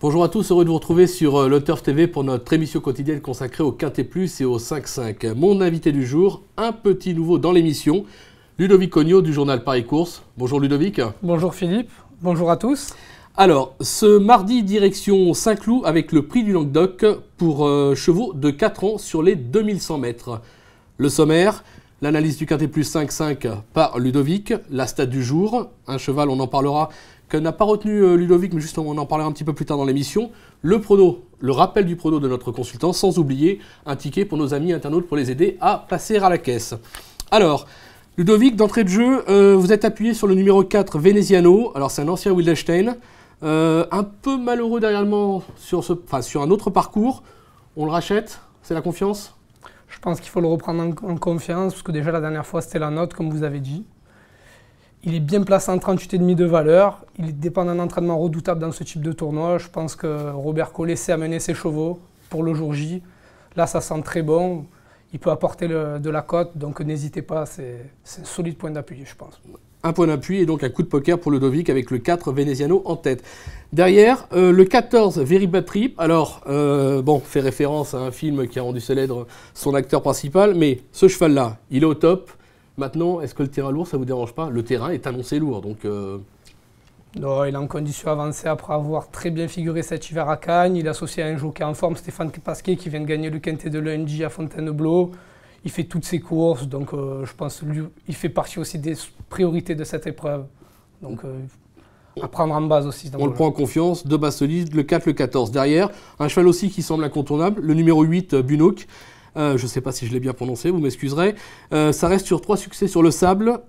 Bonjour à tous, heureux de vous retrouver sur Le Turf TV pour notre émission quotidienne consacrée au Quintet Plus et au 5-5. Mon invité du jour, un petit nouveau dans l'émission, Ludovic Cognot du journal Paris Course. Bonjour Ludovic. Bonjour Philippe, bonjour à tous. Alors, ce mardi, direction Saint-Cloud avec le prix du Languedoc pour chevaux de 4 ans sur les 2100 mètres. Le sommaire, l'analyse du Quintet Plus 5-5 par Ludovic, la stat du jour, un cheval, on en parlera, que n'a pas retenu Ludovic, mais justement on en parlera un petit peu plus tard dans l'émission. Le prono, le rappel du prono de notre consultant, sans oublier un ticket pour nos amis internautes pour les aider à passer à la caisse. Alors, Ludovic, d'entrée de jeu, vous êtes appuyé sur le numéro 4, Veneziano. Alors c'est un ancien Wildenstein, un peu malheureux derrière sur un autre parcours. On le rachète, c'est la confiance? Je pense qu'il faut le reprendre en confiance, parce que déjà la dernière fois c'était la note, comme vous avez dit. Il est bien placé en 38,5 de valeur. Il dépend d'un entraînement redoutable dans ce type de tournoi. Je pense que Robert Collet sait amener ses chevaux pour le jour J. Là, ça sent très bon. Il peut apporter de la cote, donc n'hésitez pas. C'est un solide point d'appui, je pense. Un point d'appui et donc un coup de poker pour Ludovic avec le 4 Veneziano en tête. Derrière, le 14 Very Bad Trip. Alors, fait référence à un film qui a rendu célèbre son acteur principal, mais ce cheval-là, il est au top. Maintenant, est-ce que le terrain lourd, ça ne vous dérange pas? Le terrain est annoncé lourd, donc... Non, il est en condition avancée après avoir très bien figuré cet hiver à Cagnes. Il est associé à un jockey en forme, Stéphane Pasquier, qui vient de gagner le Quintet de l'ONG à Fontainebleau. Il fait toutes ses courses, donc je pense qu'il fait partie aussi des priorités de cette épreuve. Donc à prendre en base aussi. On le prend en confiance, deux bases solides, le 4, le 14. Derrière, un cheval aussi qui semble incontournable, le numéro 8, Bunok. Je ne sais pas si je l'ai bien prononcé, vous m'excuserez. Ça reste sur 3 succès sur le sable.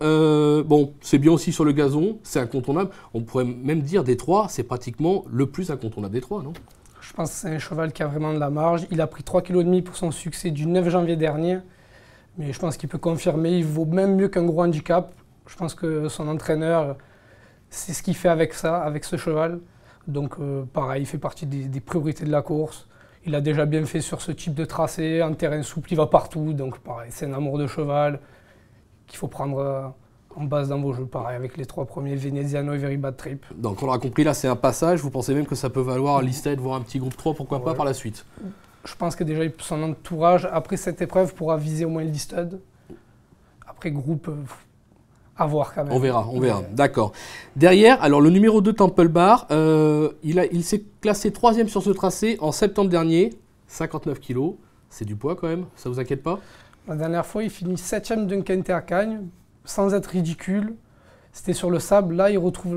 C'est bien aussi sur le gazon, c'est incontournable. On pourrait même dire des 3, c'est pratiquement le plus incontournable des 3, non? Je pense que c'est un cheval qui a vraiment de la marge. Il a pris 3,5 kg pour son succès du 9 janvier dernier. Mais je pense qu'il peut confirmer, il vaut même mieux qu'un gros handicap. Je pense que son entraîneur, c'est ce qu'il fait avec ça, avec ce cheval. Donc pareil, il fait partie des priorités de la course. Il a déjà bien fait sur ce type de tracé, en terrain souple, il va partout. Donc pareil, c'est un amour de cheval qu'il faut prendre en base dans vos jeux. Pareil, avec les 3 premiers, Veneziano et Very Bad Trip. Donc on l'aura compris, là c'est un passage. Vous pensez même que ça peut valoir listed, voire un petit groupe 3, pourquoi pas par la suite? Je pense que déjà son entourage, après cette épreuve, pourra viser au moins le listed. Après groupe, à voir quand même. On verra. D'accord. Derrière, alors le numéro 2 Temple Bar, il s'est classé 3e sur ce tracé en septembre dernier, 59 kg. C'est du poids quand même, ça vous inquiète pas? La dernière fois, il finit 7e d'un Quintet à Cagnes, sans être ridicule. C'était sur le sable. Là, il retrouve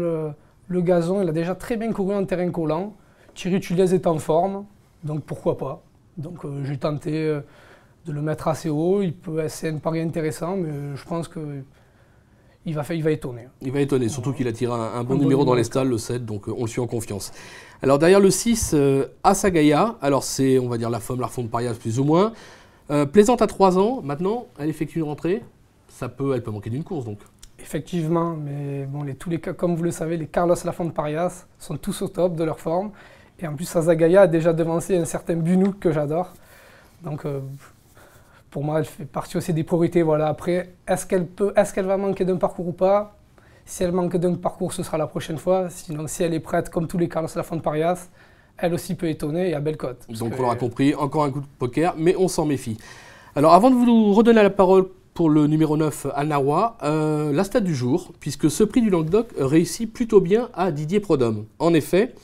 le gazon. Il a déjà très bien couru en terrain collant. Thierry Tuliez est en forme, donc pourquoi pas. Donc j'ai tenté de le mettre assez haut. C'est un pari intéressant, mais je pense qu'il va étonner. Il va étonner, surtout qu'il a tiré un bon numéro dans les stalles, le 7, donc on le suit en confiance. Alors derrière le 6, Asagaya, alors c'est, on va dire, la femme Parias plus ou moins. Plaisante à 3 ans, maintenant, elle effectue une rentrée. Elle peut manquer d'une course donc. Effectivement, mais bon, tous les cas, comme vous le savez, les Carlos Lafont Parias sont tous au top de leur forme. Et en plus, Asagaya a déjà devancé un certain Bunuk que j'adore. Donc, pour moi, elle fait partie aussi des priorités. Voilà. Après, est-ce qu'elle va manquer d'un parcours ou pas? Si elle manque d'un parcours, ce sera la prochaine fois. Sinon, si elle est prête, comme tous les Carlos Lafont Parias, elle aussi peut étonner et à belle cote. Donc, on l'aura compris, encore un coup de poker, mais on s'en méfie. Alors, avant de vous redonner la parole pour le numéro 9, Anawa, la stat du jour, puisque ce prix du Languedoc réussit plutôt bien à Didier Prodhomme. En effet,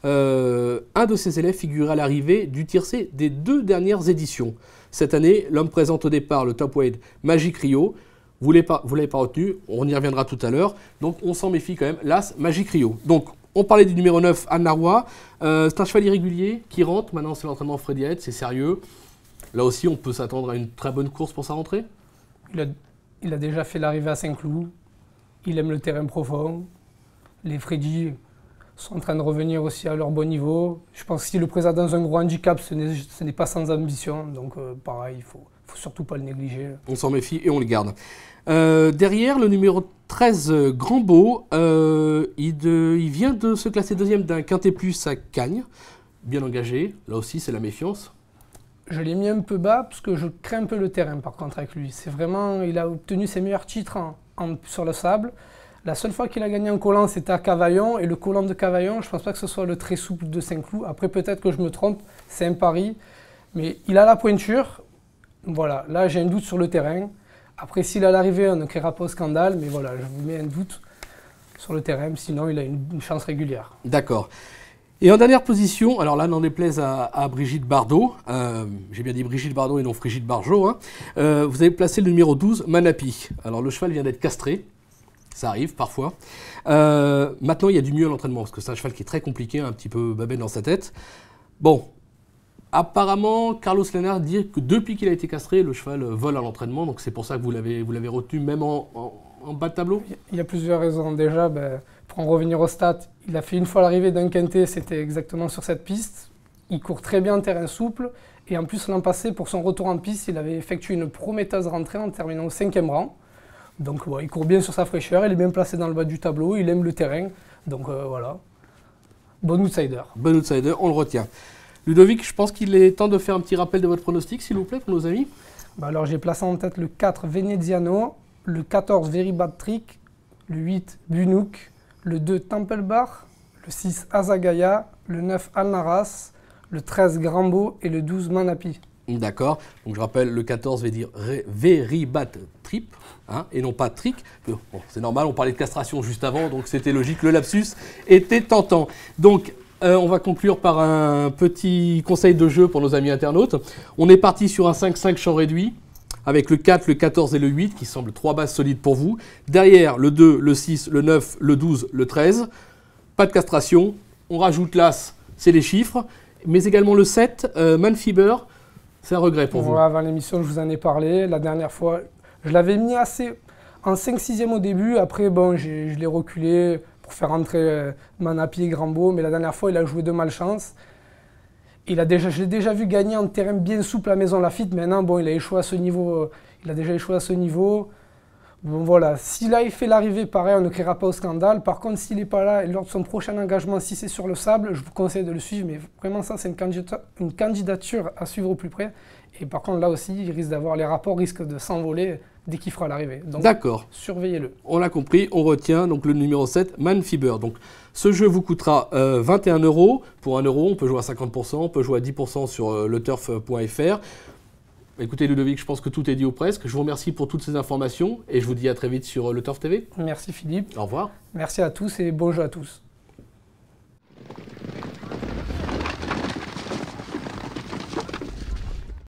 un de ses élèves figurait à l'arrivée du tiercé des 2 dernières éditions. Cette année, l'homme présente au départ le top weight Magic Rio. Vous ne l'avez pas retenu, on y reviendra tout à l'heure. Donc on s'en méfie quand même, l'As Magic Rio. Donc on parlait du numéro 9, Anawa. C'est un cheval irrégulier qui rentre. Maintenant c'est l'entraînement Freddy Head, c'est sérieux. Là aussi on peut s'attendre à une très bonne course pour sa rentrée. Il a déjà fait l'arrivée à Saint-Cloud. Il aime le terrain profond. Les Freddy sont en train de revenir aussi à leur bon niveau. Je pense que si le présente dans un gros handicap, ce n'est pas sans ambition. Donc pareil, il ne faut surtout pas le négliger. On s'en méfie et on le garde. Derrière, le numéro 13, Grand Beau, il vient de se classer 2e d'un Quintet Plus à Cagnes. Bien engagé, là aussi c'est la méfiance. Je l'ai mis un peu bas parce que je crains un peu le terrain par contre avec lui. C'est vraiment, il a obtenu ses meilleurs titres sur le sable. La seule fois qu'il a gagné en collant, c'était à Cavaillon. Et le collant de Cavaillon, je ne pense pas que ce soit le très souple de Saint-Cloud. Après, peut-être que je me trompe, c'est un pari. Mais il a la pointure. Voilà, là, j'ai un doute sur le terrain. Après, s'il a l'arrivée, on ne créera pas au scandale. Mais voilà, je vous mets un doute sur le terrain. Sinon, il a une chance régulière. D'accord. Et en dernière position, alors là, n'en déplaise à Brigitte Bardot, j'ai bien dit Brigitte Bardot et non Brigitte Barjot, hein, vous avez placé le numéro 12, Manapi. Alors le cheval vient d'être castré, ça arrive parfois. Maintenant, il y a du mieux à l'entraînement, parce que c'est un cheval qui est très compliqué, un petit peu babé dans sa tête. Bon, apparemment, Carlos Lénard dit que depuis qu'il a été castré, le cheval vole à l'entraînement, donc c'est pour ça que vous l'avez retenu même en bas de tableau. Il y a plusieurs raisons. Déjà, pour en revenir au stats, il a fait une fois l'arrivée d'un quintet, c'était exactement sur cette piste. Il court très bien en terrain souple. Et en plus, l'an passé, pour son retour en piste, il avait effectué une prometteuse rentrée en terminant au 5e rang. Donc il court bien sur sa fraîcheur, il est bien placé dans le bas du tableau, il aime le terrain. Donc voilà, bon outsider. Bon outsider, on le retient. Ludovic, je pense qu'il est temps de faire un petit rappel de votre pronostic, s'il vous plaît, pour nos amis. Alors j'ai placé en tête le 4 Veneziano, le 14 Very Bad Trick, le 8 Bunuk, le 2 Temple Bar, le 6 Azagaya, le 9 Alnaras, le 13 Grambo et le 12 Manapi. D'accord, donc je rappelle, le 14 veut dire Very Bad Trip, hein, et non pas Trick. Bon, c'est normal, on parlait de castration juste avant, donc c'était logique, le lapsus était tentant. Donc on va conclure par un petit conseil de jeu pour nos amis internautes. On est parti sur un 5-5 champ réduit, avec le 4, le 14 et le 8, qui semblent 3 bases solides pour vous. Derrière, le 2, le 6, le 9, le 12, le 13. Pas de castration. On rajoute l'As, c'est les chiffres. Mais également le 7, Manfiber, c'est un regret pour vous. Avant l'émission, je vous en ai parlé. La dernière fois, je l'avais mis assez en 5-6e au début. Après, bon, je l'ai reculé pour faire entrer Manapi et Grambo. Mais la dernière fois, il a joué de malchance. Je l'ai déjà vu gagner en terrain bien souple à Maison Lafitte. Maintenant, bon, il a échoué à ce niveau. Il a déjà échoué à ce niveau. Bon, voilà. S'il a fait l'arrivée, pareil, on ne créera pas au scandale. Par contre, s'il n'est pas là, et lors de son prochain engagement, si c'est sur le sable, je vous conseille de le suivre. Mais vraiment, ça, c'est une candidature à suivre au plus près. Et par contre, là aussi, les rapports risquent de s'envoler dès qu'il fera l'arrivée. Donc, d'accord, surveillez-le. On l'a compris, on retient donc le numéro 7, Manfiber. Donc, ce jeu vous coûtera 21 €. Pour 1 €, on peut jouer à 50%, on peut jouer à 10% sur leturf.fr. Écoutez Ludovic, je pense que tout est dit ou presque. Je vous remercie pour toutes ces informations et je vous dis à très vite sur Le Turf TV. Merci Philippe. Au revoir. Merci à tous et bon jeu à tous.